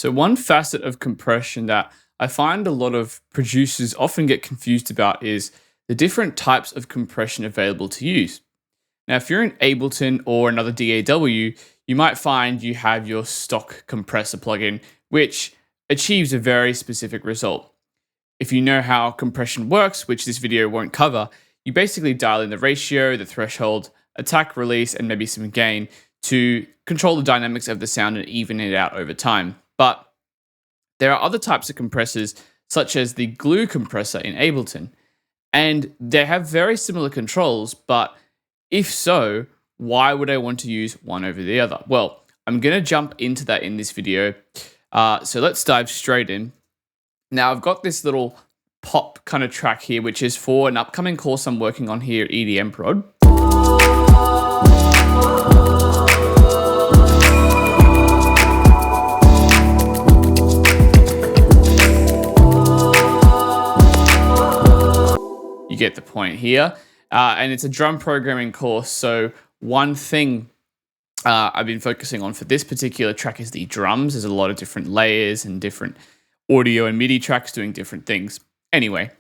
So one facet of compression that I find a lot of producers often get confused about is the different types of compression available to use. Now, if you're in Ableton or another DAW, you might find you have your stock compressor plugin, which achieves a very specific result. If you know how compression works, which this video won't cover, you basically dial in the ratio, the threshold, attack, release, and maybe some gain to control the dynamics of the sound and even it out over time. But there are other types of compressors, such as the Glue Compressor in Ableton, and they have very similar controls, but if so, why would I want to use one over the other? Well, I'm going to jump into that in this video. So let's dive straight in. Now, I've got this little pop kind of track here, which is for an upcoming course I'm working on here at EDMProd. You get the point here. And it's a drum programming course. So one thing I've been focusing on for this particular track is the drums. There's a lot of different layers and different audio and MIDI tracks doing different things. Anyway,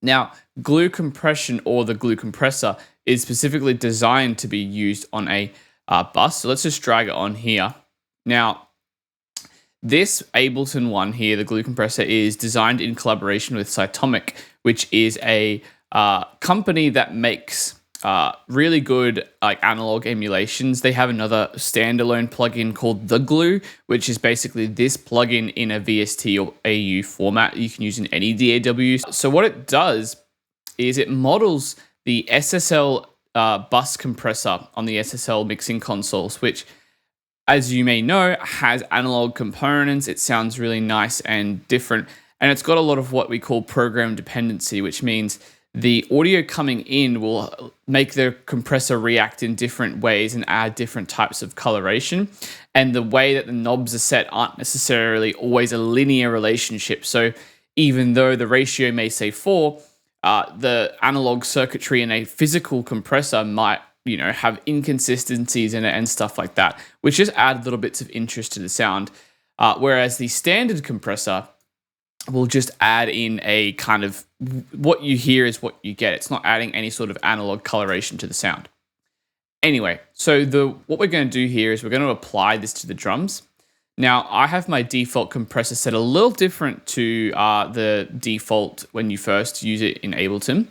now glue compression or the glue compressor is specifically designed to be used on a bus. So let's just drag it on here. Now, this Ableton one here, the glue compressor, is designed in collaboration with Cytomic, which is a company that makes really good analog emulations. They have another standalone plugin called The Glue, which is basically this plugin in a VST or AU format you can use in any DAW. So what it does is it models the SSL bus compressor on the SSL mixing consoles, which, as you may know, has analog components. It sounds really nice and different, and it's got a lot of what we call program dependency, which means the audio coming in will make the compressor react in different ways and add different types of coloration. And the way that the knobs are set aren't necessarily always a linear relationship. So even though the ratio may say 4, the analog circuitry in a physical compressor might, have inconsistencies in it and stuff like that, which just add little bits of interest to the sound. Whereas the standard compressor will just add in a kind of what you hear is what you get. It's not adding any sort of analog coloration to the sound. Anyway, so what we're going to do here is we're going to apply this to the drums. Now, I have my default compressor set a little different to the default when you first use it in Ableton.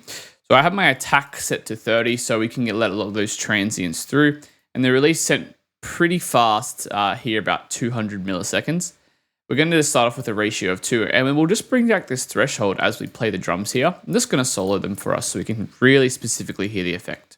So I have my attack set to 30 so we can let a lot of those transients through. And the release set pretty fast here, about 200 milliseconds. We're going to start off with a ratio of 2, and we'll just bring back this threshold as we play the drums here. I'm just going to solo them for us so we can really specifically hear the effect.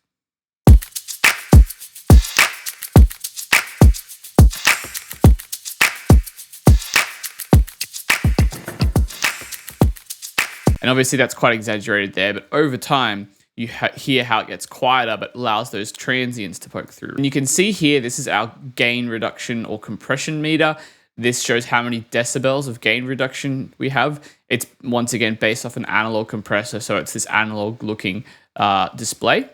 And obviously that's quite exaggerated there, but over time, you hear how it gets quieter, but allows those transients to poke through. And you can see here, this is our gain reduction or compression meter. This shows how many decibels of gain reduction we have. It's once again based off an analog compressor, so it's this analog looking display.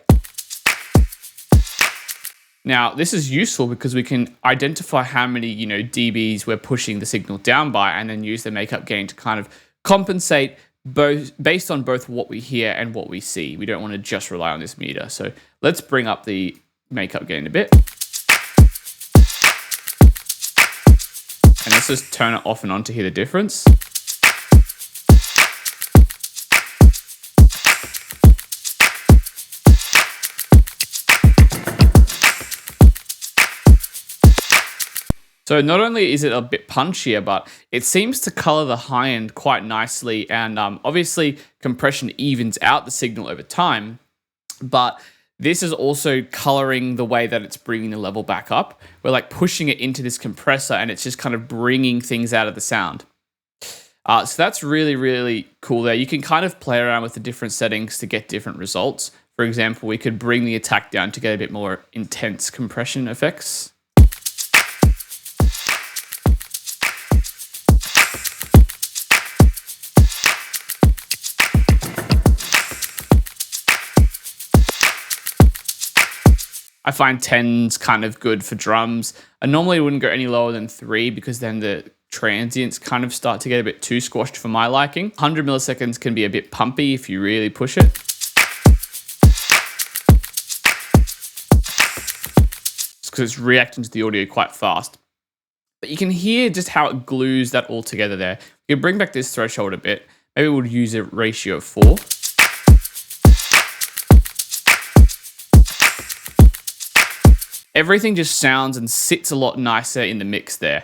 Now, this is useful because we can identify how many dBs we're pushing the signal down by, and then use the makeup gain to kind of compensate both based on both what we hear and what we see. We don't want to just rely on this meter. So let's bring up the makeup gain a bit. And let's just turn it off and on to hear the difference. So not only is it a bit punchier, but it seems to color the high end quite nicely. And obviously compression evens out the signal over time, but this is also coloring the way that it's bringing the level back up. We're like pushing it into this compressor and it's just kind of bringing things out of the sound. So that's really, really cool there. You can kind of play around with the different settings to get different results. For example, we could bring the attack down to get a bit more intense compression effects. I find 10's kind of good for drums. I normally wouldn't go any lower than 3 because then the transients kind of start to get a bit too squashed for my liking. 100 milliseconds can be a bit pumpy if you really push it. Because it's reacting to the audio quite fast. But you can hear just how it glues that all together there. You can bring back this threshold a bit. Maybe we'll use a ratio of 4. Everything just sounds and sits a lot nicer in the mix there.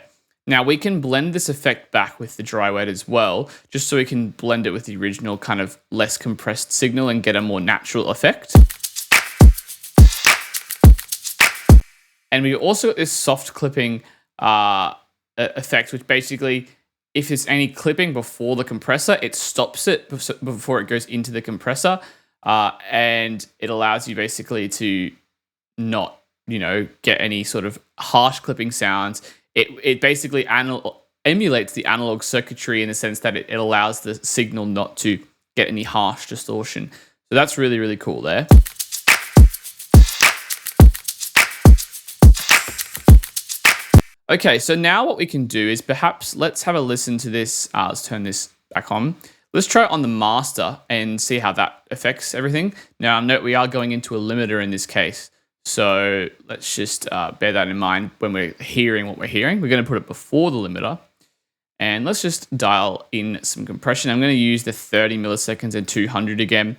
Now we can blend this effect back with the dry wet as well, just so we can blend it with the original kind of less compressed signal and get a more natural effect. And we also got this soft clipping effect, which basically, if there's any clipping before the compressor, it stops it before it goes into the compressor. And it allows you basically to not, get any sort of harsh clipping sounds. It basically emulates the analog circuitry in the sense that it allows the signal not to get any harsh distortion. So that's really, really cool there. Okay, so now what we can do is perhaps let's have a listen to this. Let's turn this back on. Let's try it on the master and see how that affects everything. Now, note we are going into a limiter in this case. So let's just bear that in mind when we're hearing what we're hearing. We're going to put it before the limiter. And let's just dial in some compression. I'm going to use the 30 milliseconds and 200 again.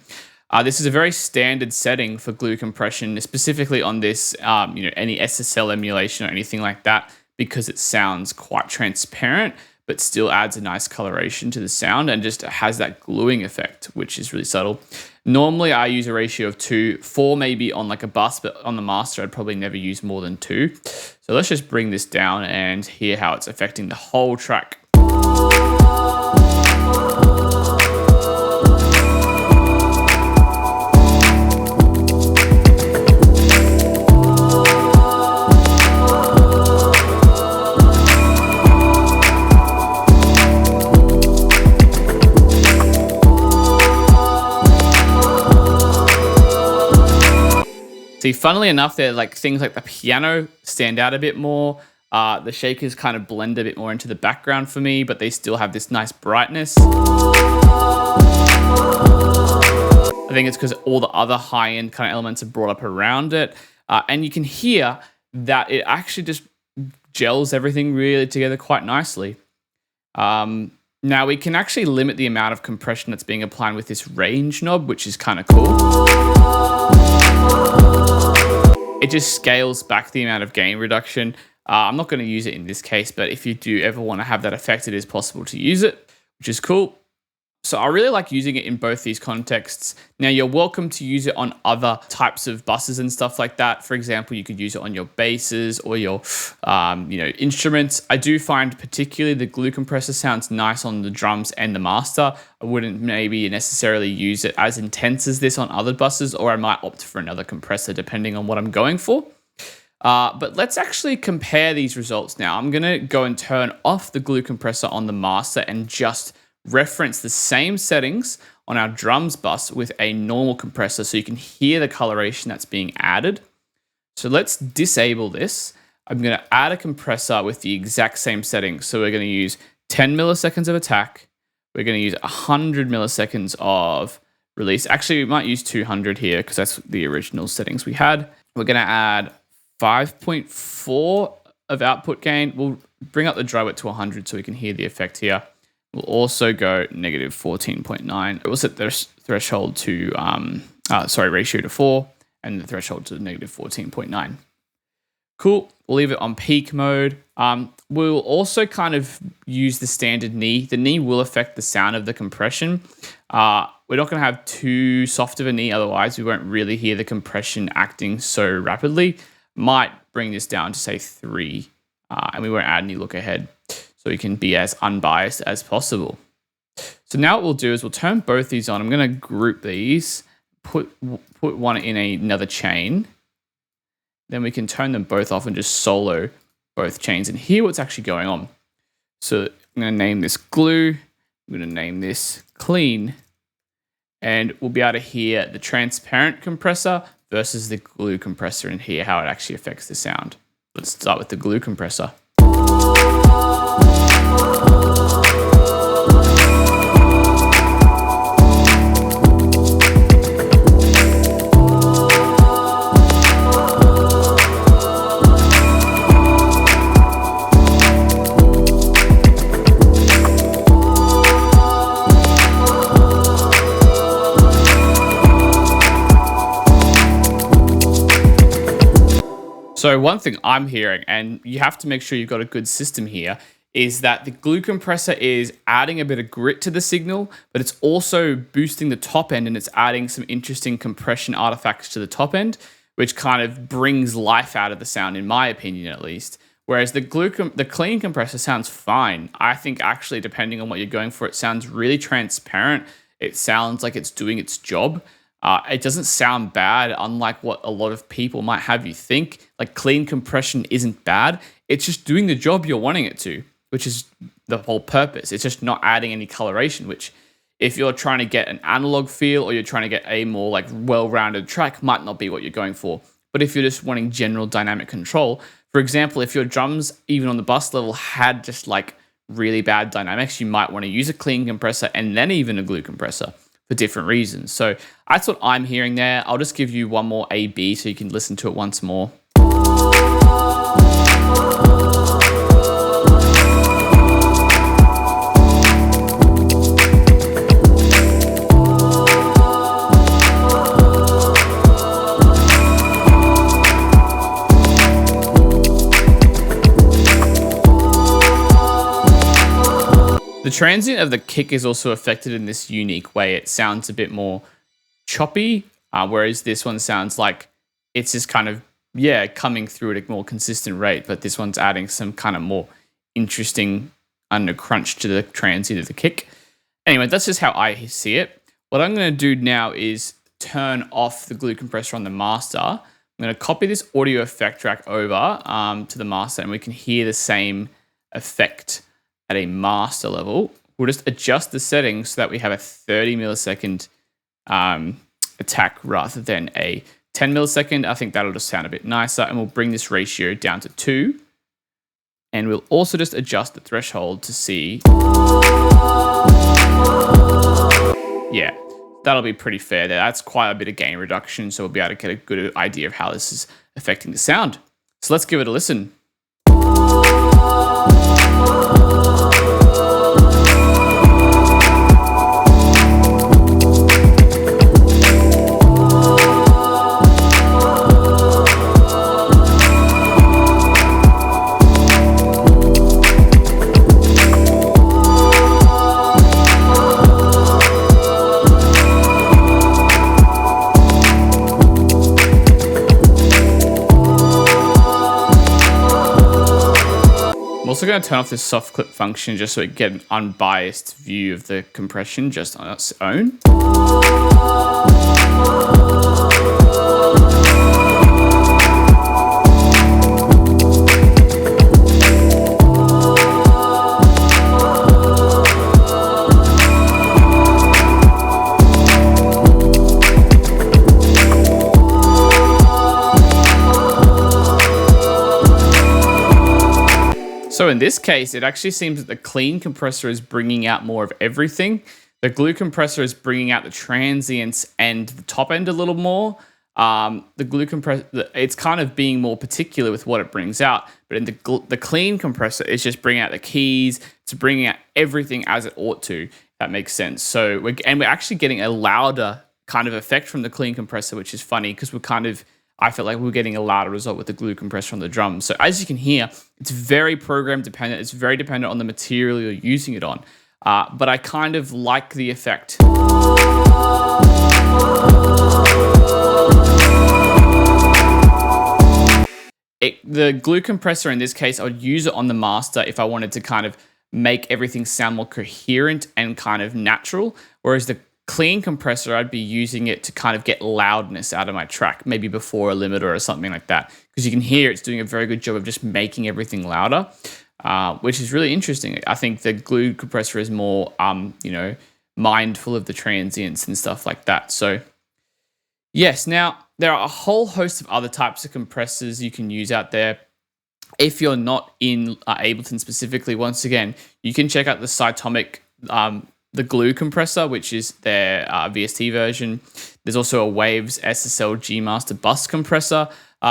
This is a very standard setting for glue compression, specifically on this, any SSL emulation or anything like that, because it sounds quite transparent, but still adds a nice coloration to the sound and just has that gluing effect, which is really subtle. Normally I use a ratio of 2, 4 maybe on like a bus, but on the master, I'd probably never use more than 2. So let's just bring this down and hear how it's affecting the whole track. See, funnily enough, they're like things like the piano stand out a bit more. The shakers kind of blend a bit more into the background for me, but they still have this nice brightness. I think it's because all the other high-end kind of elements are brought up around it. And you can hear that it actually just gels everything really together quite nicely. Now we can actually limit the amount of compression that's being applied with this range knob, which is kind of cool. It just scales back the amount of gain reduction. I'm not going to use it in this case, but if you do ever want to have that effect, it is possible to use it, which is cool. So I really like using it in both these contexts. Now you're welcome to use it on other types of buses and stuff like that. For example, you could use it on your basses or your instruments. I do find particularly the glue compressor sounds nice on the drums and the master. I wouldn't maybe necessarily use it as intense as this on other buses, or I might opt for another compressor depending on what I'm going for. But let's actually compare these results now. I'm going to go and turn off the glue compressor on the master and just reference the same settings on our drums bus with a normal compressor so you can hear the coloration that's being added. So let's disable this. I'm going to add a compressor with the exact same settings. So we're going to use 10 milliseconds of attack. We're going to use 100 milliseconds of release. Actually, we might use 200 here because that's the original settings we had. We're going to add 5.4 of output gain. We'll bring up the dry wet to 100 so we can hear the effect here. We'll also go negative 14.9. We'll set the threshold to, ratio to 4 and the threshold to negative 14.9. Cool. We'll leave it on peak mode. We'll also kind of use the standard knee. The knee will affect the sound of the compression. We're not going to have too soft of a knee, otherwise we won't really hear the compression acting so rapidly. Might bring this down to say 3, and we won't add any look ahead, so we can be as unbiased as possible. So now what we'll do is we'll turn both these on. I'm going to group these, put one in another chain. Then we can turn them both off and just solo both chains and hear what's actually going on. So I'm going to name this glue. I'm going to name this clean. And we'll be able to hear the transparent compressor versus the glue compressor and hear how it actually affects the sound. Let's start with the glue compressor. So one thing I'm hearing, and you have to make sure you've got a good system here, is that the glue compressor is adding a bit of grit to the signal, but it's also boosting the top end and it's adding some interesting compression artifacts to the top end, which kind of brings life out of the sound, in my opinion, at least. Whereas the clean compressor sounds fine. I think actually, depending on what you're going for, it sounds really transparent. It sounds like it's doing its job. It doesn't sound bad, unlike what a lot of people might have you think. Like, clean compression isn't bad. It's just doing the job you're wanting it to, which is the whole purpose. It's just not adding any coloration, which if you're trying to get an analog feel or you're trying to get a more like well-rounded track, might not be what you're going for. But if you're just wanting general dynamic control, for example, if your drums, even on the bus level, had just like really bad dynamics, you might want to use a clean compressor and then even a glue compressor for different reasons. So that's what I'm hearing there. I'll just give you one more A/B so you can listen to it once more. The transient of the kick is also affected in this unique way. It sounds a bit more choppy, whereas this one sounds like it's just kind of, coming through at a more consistent rate, but this one's adding some kind of more interesting undercrunch to the transient of the kick. Anyway, that's just how I see it. What I'm going to do now is turn off the glue compressor on the master. I'm going to copy this audio effect track over to the master, and we can hear the same effect at a master level. We'll just adjust the settings so that we have a 30 millisecond attack rather than a 10 millisecond. I think that'll just sound a bit nicer, and we'll bring this ratio down to 2. And we'll also just adjust the threshold to see. Yeah, that'll be pretty fair there. That's quite a bit of gain reduction, so we'll be able to get a good idea of how this is affecting the sound. So let's give it a listen. I'm also going to turn off this soft clip function just so we get an unbiased view of the compression just on its own. So in this case, it actually seems that the clean compressor is bringing out more of everything. The glue compressor is bringing out the transients and the top end a little more. The glue compressor, it's kind of being more particular with what it brings out. But in the clean compressor, it's just bringing out the keys. It's bringing out everything as it ought to. That makes sense. So we're actually getting a louder kind of effect from the clean compressor, which is funny because I felt like we're getting a louder result with the glue compressor on the drums. So as you can hear, it's very program dependent. It's very dependent on the material you're using it on. But I kind of like the effect. The glue compressor in this case, I would use it on the master if I wanted to kind of make everything sound more coherent and kind of natural. Whereas the clean compressor, I'd be using it to kind of get loudness out of my track, maybe before a limiter or something like that. Because you can hear it's doing a very good job of just making everything louder, which is really interesting. I think the glue compressor is more, mindful of the transients and stuff like that. So yes, now there are a whole host of other types of compressors you can use out there. If you're not in Ableton specifically, once again, you can check out the Cytomic, the Glue Compressor, which is their VST version. There's also a Waves SSL G Master Bus Compressor,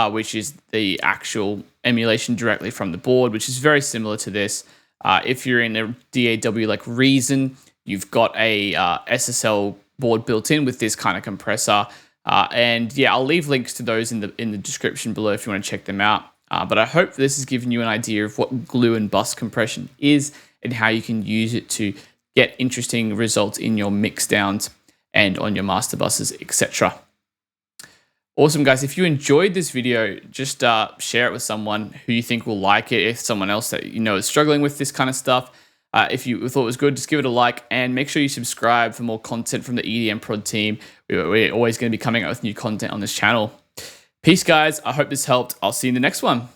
which is the actual emulation directly from the board, which is very similar to this. If you're in a DAW like Reason, you've got a SSL board built in with this kind of compressor. And yeah, I'll leave links to those in the description below if you want to check them out. But I hope this has given you an idea of what glue and bus compression is and how you can use it to get interesting results in your mix downs and on your master buses, etc. Awesome, guys. If you enjoyed this video, just share it with someone who you think will like it. If someone else that you know is struggling with this kind of stuff, if you thought it was good, just give it a like and make sure you subscribe for more content from the EDMProd team. We're always going to be coming out with new content on this channel. Peace, guys. I hope this helped. I'll see you in the next one.